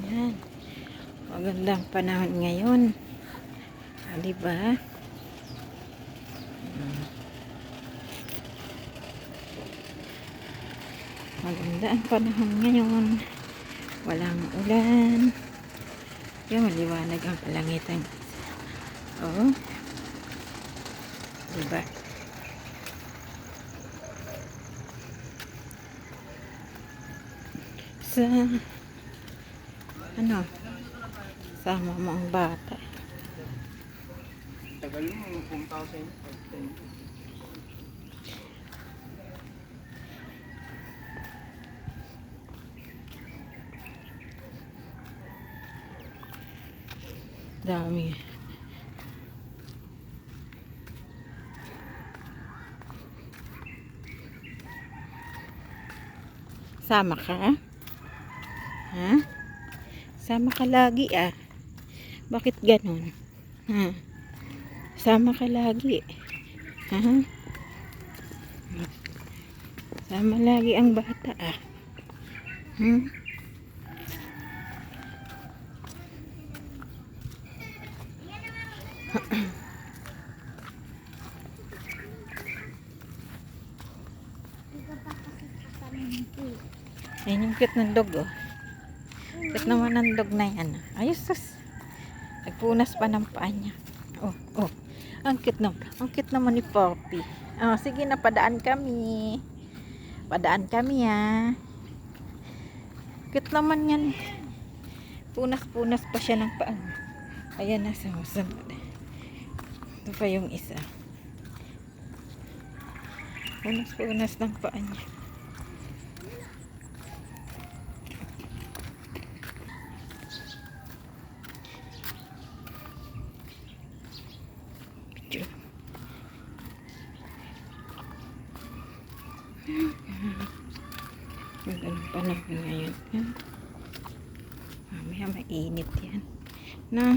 Yan. Magandang panahon ngayon. Diba? Maganda ang panahon ngayon. Walang ulan. Yung maliwanag ang kalangitan. Oo. Diba? Sa ano? Sama mo ang bata. Tagal mo, pumunta ako sa inyo. Dami. Sama ka? Ha? Sama ka lagi ah. Bakit ganun? Ha? Sama ka lagi. Ha? Sama lagi ang bata ah. Hmm? Ayun yung cute ng dog oh. Cute naman ng dog na yan. Ayos sus. Nagpunas pa ng paa niya. Oh, oh. Ang cute naman. Ang cute naman ni Poppy. Oh, sige na, padaan kami. Padaan kami ha. Cute naman yan. Punas-punas pa siya ng paa. Ayan na, sumusunod. Ito pa yung isa. Punas-punas ng paa niya. Magandang panahon ngayon. Mamaya mainit yan. Na.